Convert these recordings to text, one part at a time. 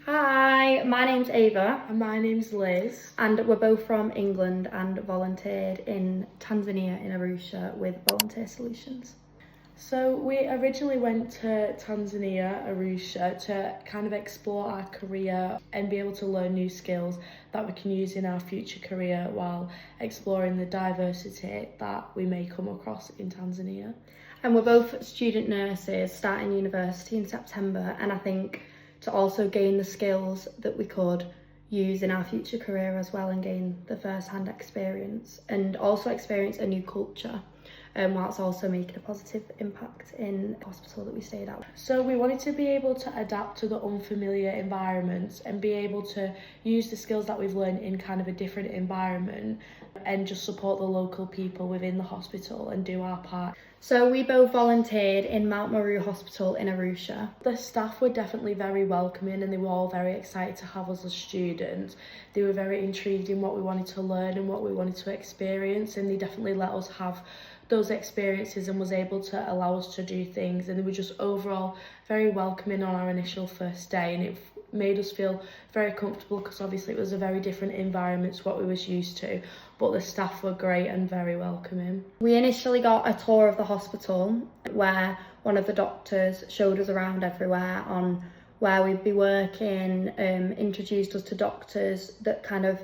Hi, my name's Ava And my name's Liz. and we're both from England and volunteered in Tanzania in Arusha with Volunteer Solutions. So we originally went to Tanzania, Arusha, to kind of explore our career and be able to learn new skills that we can use in our future career while exploring the diversity that we may come across in Tanzania. And we're both student nurses starting university in September, and I think to also gain the skills that we could use in our future career as well and gain the first-hand experience and also experience a new culture, whilst also making a positive impact in the hospital that we stayed at. So we wanted to be able to adapt to the unfamiliar environments and be able to use the skills that we've learned in kind of a different environment and just support the local people within the hospital and do our part. So we both volunteered in Mount Meru Hospital in Arusha. The staff were definitely very welcoming and they were all very excited to have us as students. They were very intrigued in what we wanted to learn and what we wanted to experience, and they definitely let us have those experiences and was able to allow us to do things, and they were just overall very welcoming on our initial first day, and it made us feel very comfortable because obviously it was a very different environment to what we was used to, but the staff were great and very welcoming. We initially got a tour of the hospital where one of the doctors showed us around everywhere on where we'd be working, introduced us to doctors that kind of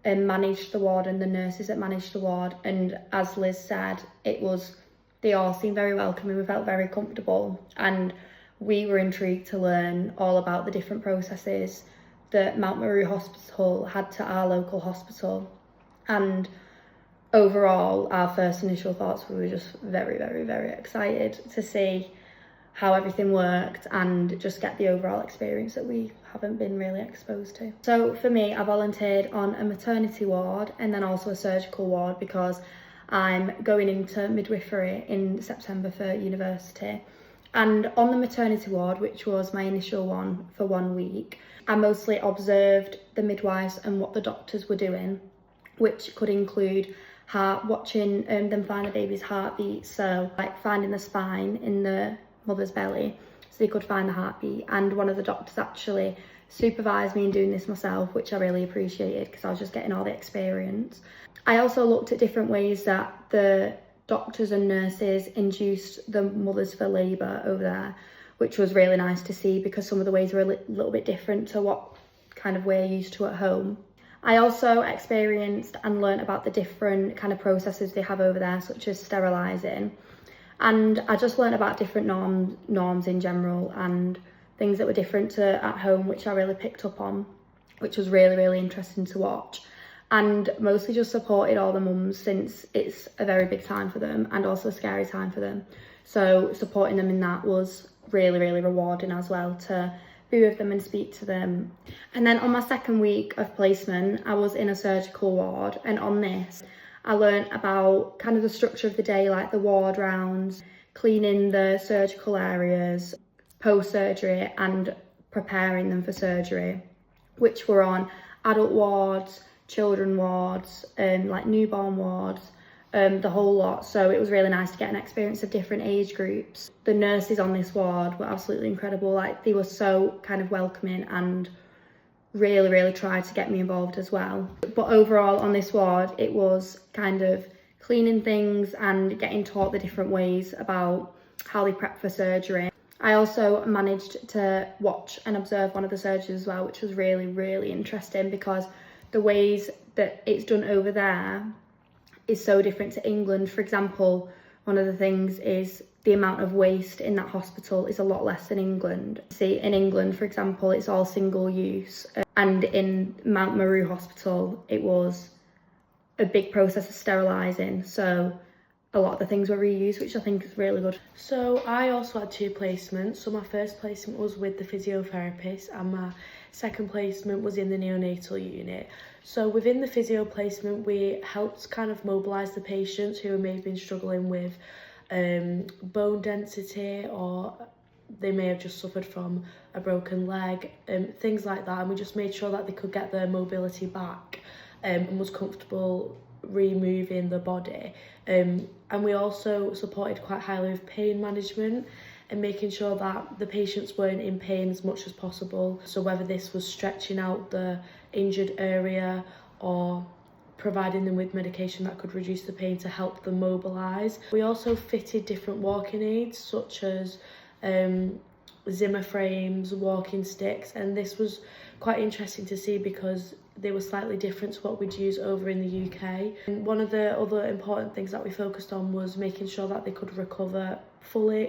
managed the ward and the nurses that managed the ward, and as Liz said, they all seemed very welcoming. We felt very comfortable and we were intrigued to learn all about the different processes that Mount Meru Hospital had to our local hospital. And overall, our first initial thoughts were just very, very, very excited to see how everything worked and just get the overall experience that we haven't been really exposed to. So for me, I volunteered on a maternity ward and then also a surgical ward because I'm going into midwifery in September for university. And on the maternity ward, which was my initial one for 1 week, I mostly observed the midwives and what the doctors were doing, which could include watching them find the baby's heartbeat, so like finding the spine in the mother's belly so they could find the heartbeat. And one of the doctors actually supervised me in doing this myself, which I really appreciated because I was just getting all the experience. I also looked at different ways that the doctors and nurses induced the mothers for labour over there, which was really nice to see because some of the ways were a little bit different to what kind of we're used to at home. I also experienced and learnt about the different kind of processes they have over there, such as sterilising. And I just learnt about different norms in general and things that were different to at home, which I really picked up on, which was really, really interesting to watch. And mostly just supported all the mums since it's a very big time for them and also a scary time for them. So supporting them in that was really, really rewarding as well, to be with them and speak to them. And then on my second week of placement, I was in a surgical ward, and on this, I learnt about kind of the structure of the day, like the ward rounds, cleaning the surgical areas, post-surgery and preparing them for surgery, which were on adult wards, children wards, like newborn wards, the whole lot. So it was really nice to get an experience of different age groups. The nurses on this ward were absolutely incredible. Like, they were so kind of welcoming and really, really tried to get me involved as well. But overall on this ward, it was kind of cleaning things and getting taught the different ways about how they prep for surgery. I also managed to watch and observe one of the surgeries as well, which was really, really interesting because the ways that it's done over there is so different to England. For example, one of the things is the amount of waste in that hospital is a lot less than England. See, in England, for example, it's all single use. And in Mount Meru Hospital, it was a big process of sterilising. So a lot of the things were reused, which I think is really good. So I also had 2 placements. So my first placement was with the physiotherapist and my second placement was in the neonatal unit. So within the physio placement, we helped kind of mobilise the patients who may have been struggling with bone density, or they may have just suffered from a broken leg, things like that. And we just made sure that they could get their mobility back and was comfortable removing the body. And we also supported quite highly with pain management and making sure that the patients weren't in pain as much as possible. So whether this was stretching out the injured area or providing them with medication that could reduce the pain to help them mobilise. We also fitted different walking aids such as Zimmer frames, walking sticks, and this was quite interesting to see because they were slightly different to what we'd use over in the UK. And one of the other important things that we focused on was making sure that they could recover fully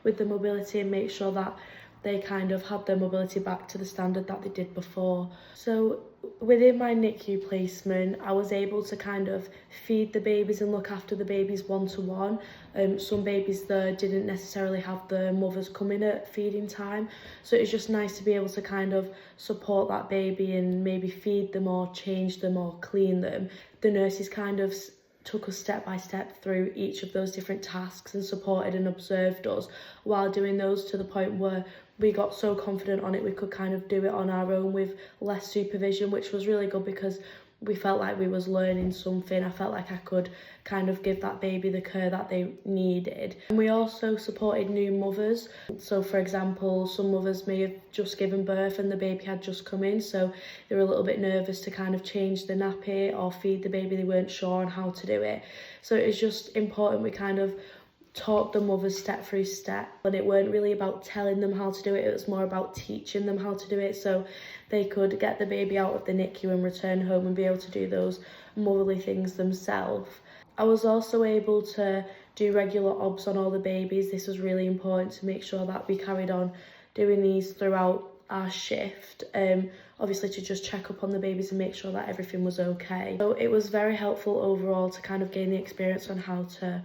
with the mobility and make sure that they kind of had their mobility back to the standard that they did before. So within my NICU placement, I was able to kind of feed the babies and look after the babies one-to-one. Some babies there didn't necessarily have the mothers coming at feeding time, so it's just nice to be able to kind of support that baby and maybe feed them or change them or clean them. The nurses kind of took us step by step through each of those different tasks and supported and observed us while doing those, to the point where we got so confident on it we could kind of do it on our own with less supervision, which was really good because we felt like we was learning something. I felt like I could kind of give that baby the care that they needed. And we also supported new mothers. So for example, some mothers may have just given birth and the baby had just come in, so they were a little bit nervous to kind of change the nappy or feed the baby. They weren't sure on how to do it. So it's just important we kind of taught the mothers step through step, and it weren't really about telling them how to do it, it was more about teaching them how to do it, so they could get the baby out of the NICU and return home and be able to do those motherly things themselves. I was also able to do regular obs on all the babies. This was really important to make sure that we carried on doing these throughout our shift, obviously to just check up on the babies and make sure that everything was okay. So it was very helpful overall to kind of gain the experience on how to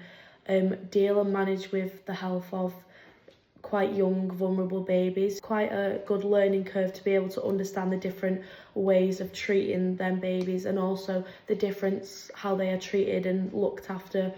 deal and manage with the health of quite young, vulnerable babies. Quite a good learning curve to be able to understand the different ways of treating them babies, and also the difference how they are treated and looked after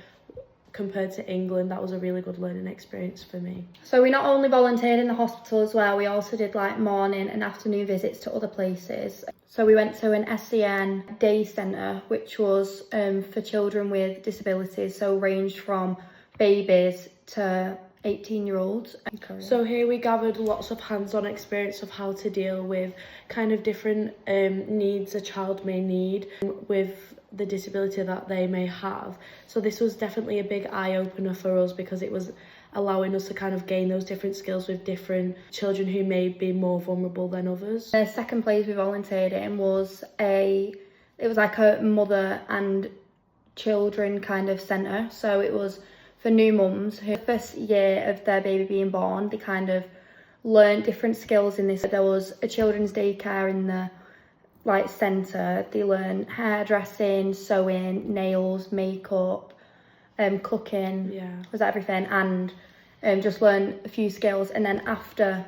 compared to England. That was a really good learning experience for me. So we not only volunteered in the hospital as well, we also did like morning and afternoon visits to other places. So we went to an SEN day centre, which was for children with disabilities, so ranged from babies to 18-year-olds. So here we gathered lots of hands-on experience of how to deal with kind of different needs a child may need with the disability that they may have. So this was definitely a big eye-opener for us because it was allowing us to kind of gain those different skills with different children who may be more vulnerable than others. The second place we volunteered in was like a mother and children kind of centre. So it was for new mums who first year of their baby being born, they kind of learned different skills in this. There was a children's daycare in the centre. They learned hairdressing, sewing, nails, makeup, cooking, was everything, and just learn a few skills. And then after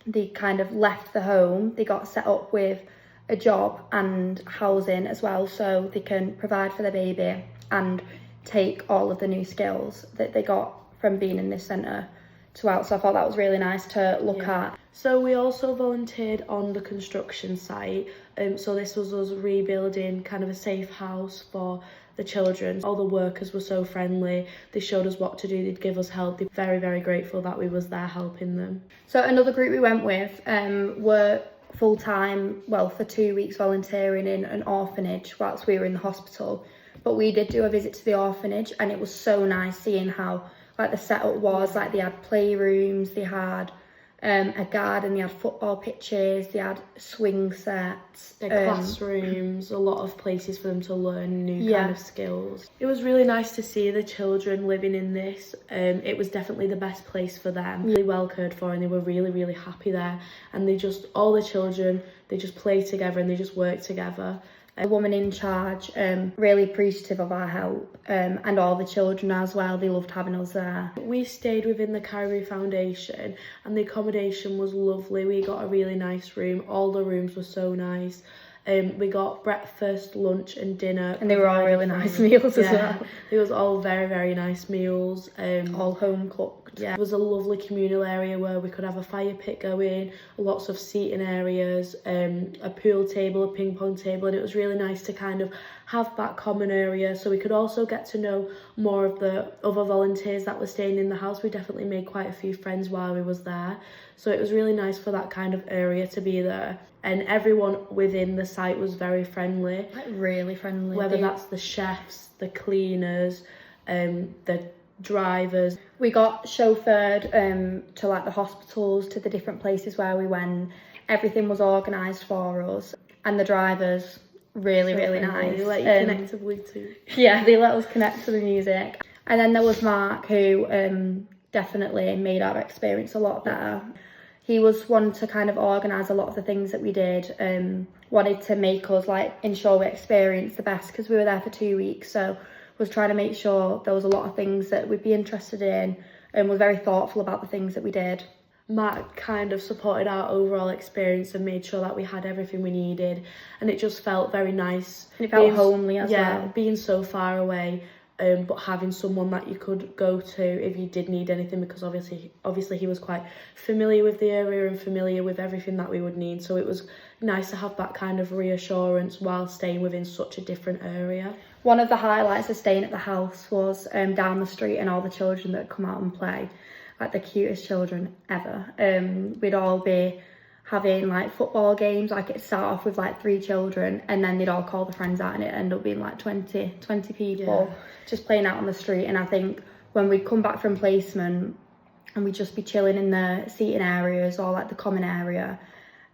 they kind of left the home, they got set up with a job and housing as well, so they can provide for the baby and take all of the new skills that they got from being in this centre to out. So I thought that was really nice to look at. So we also volunteered on the construction site. So this was us rebuilding kind of a safe house for the children. All the workers were so friendly. They showed us what to do. They'd give us help. They're very, very grateful that we was there helping them. So another group we went with were full-time, for 2 weeks volunteering in an orphanage whilst we were in the hospital. But we did do a visit to the orphanage, and it was so nice seeing how the setup was. They had playrooms, they had a garden, they had football pitches, they had swing sets, classrooms, a lot of places for them to learn new kind of skills. It was really nice to see the children living in this. It was definitely the best place for them. Really well cared for, and they were really, really happy there. And all the children, they just play together and they just work together. A woman in charge, really appreciative of our help, and all the children as well. They loved having us there. We stayed within the Caribou Foundation and the accommodation was lovely. We got a really nice room. All the rooms were so nice. We got breakfast, lunch and dinner. And they were all really nice meals as well. It was all very, very nice meals. All home cooked. Yeah, it was a lovely communal area where we could have a fire pit going, lots of seating areas, a pool table, a ping pong table, and it was really nice to kind of have that common area so we could also get to know more of the other volunteers that were staying in the house. We definitely made quite a few friends while we was there, so it was really nice for that kind of area to be there. And everyone within the site was very friendly. Like really friendly. Whether that's the chefs, the cleaners, the drivers. We got chauffeured to like the hospitals, to the different places where we went. Everything was organised for us, and the drivers really nice. They let you connect to Bluetooth. Yeah, they let us connect to the music. And then there was Mark, who definitely made our experience a lot better. He was one to kind of organise a lot of the things that we did, wanted to make us like ensure we experienced the best, because we were there for 2 weeks, so was trying to make sure there was a lot of things that we'd be interested in, and was very thoughtful about the things that we did. Matt kind of supported our overall experience and made sure that we had everything we needed, and it just felt very nice. And it felt homely as well. Yeah, being so far away, but having someone that you could go to if you did need anything, because obviously he was quite familiar with the area and familiar with everything that we would need, so it was nice to have that kind of reassurance while staying within such a different area. One of the highlights of staying at the house was down the street, and all the children that come out and play, like the cutest children ever. We'd all be having like football games, like it'd start off with like 3 children, and then they'd all call the friends out, and it'd end up being like 20 people just playing out on the street. And I think when we'd come back from placement and we'd just be chilling in the seating areas or like the common area,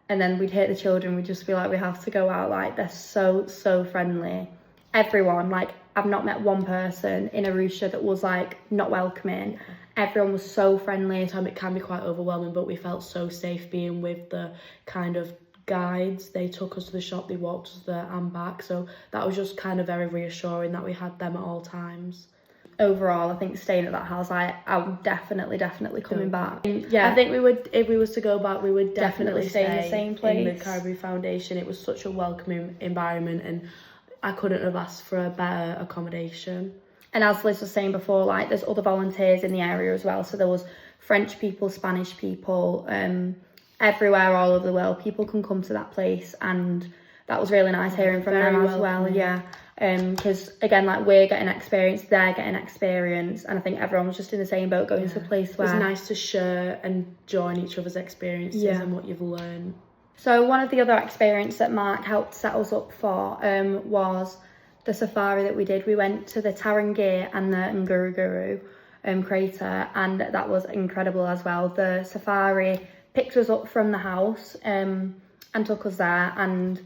and then we'd hit the children, we'd just be like, we have to go out. Like, they're so friendly. Everyone, like, I've not met one person in Arusha that was like not welcoming. Everyone was so friendly. Sometimes it can be quite overwhelming, but we felt so safe being with the kind of guides. They took us to the shop, they walked us there and back, so that was just kind of very reassuring that we had them at all times. Overall, I think staying at that house, I'm definitely coming back. Yeah, I think we would, if we was to go back, we would definitely stay in the same place. In the Caribou Foundation. It was such a welcoming environment, and I couldn't have asked for a better accommodation. And as Liz was saying before, like, there's other volunteers in the area as well. So there was French people, Spanish people, everywhere, all over the world. People can come to that place, and that was really nice hearing from them as well. Yeah, because again, like, we're getting experience, they're getting experience, and I think everyone was just in the same boat, going to a place where it's nice to share and join each other's experiences and what you've learned. So one of the other experiences that Mark helped set us up for was the safari that we did. We went to the Tarangire and the Nguruguru crater, and that was incredible as well. The safari picked us up from the house and took us there, and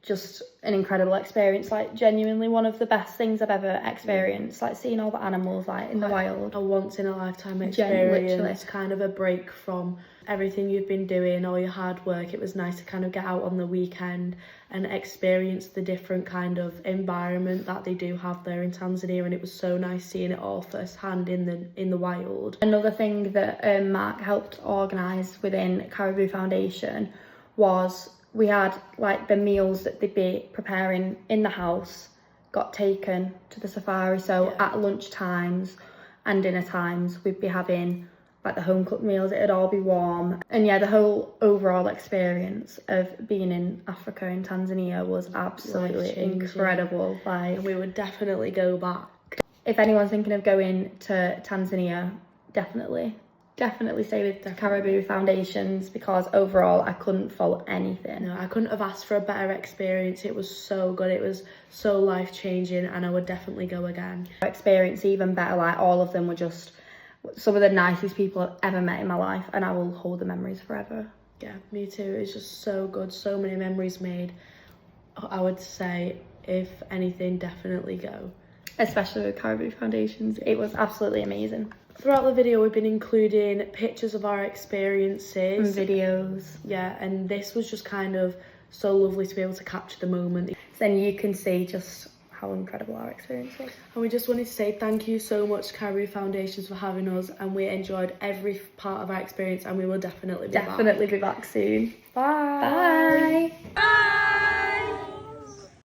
just an incredible experience, like genuinely one of the best things I've ever experienced, like seeing all the animals like in the wild. A once in a lifetime experience, literally. Kind of a break from everything you've been doing, all your hard work. It was nice to kind of get out on the weekend and experience the different kind of environment that they do have there in Tanzania, and it was so nice seeing it all firsthand in the wild. Another thing that Mark helped organise within Caribou Foundation was we had like the meals that they'd be preparing in the house got taken to the safari. So at lunch times and dinner times, we'd be having like the home cooked meals. It'd all be warm. And yeah, the whole overall experience of being in Africa, in Tanzania, was absolutely incredible. Like, and we would definitely go back. If anyone's thinking of going to Tanzania, definitely stay with Caribou Foundations, because overall I couldn't fault anything. No, I couldn't have asked for a better experience. It was so good. It was so life-changing, and I would definitely go again. Experience even better. Like, all of them were just some of the nicest people I've ever met in my life, and I will hold the memories forever. Yeah, me too. It's just so good. So many memories made. I would say, if anything, definitely go. Especially with Caribou Foundations. It was absolutely amazing. Throughout the video, we've been including pictures of our experiences. And videos. Yeah, and this was just kind of so lovely to be able to capture the moment. Then you can see just how incredible our experience was. And we just wanted to say thank you so much, Caribou Foundations, for having us, and we enjoyed every part of our experience, and we will definitely be back. Definitely be back soon. Bye. Bye.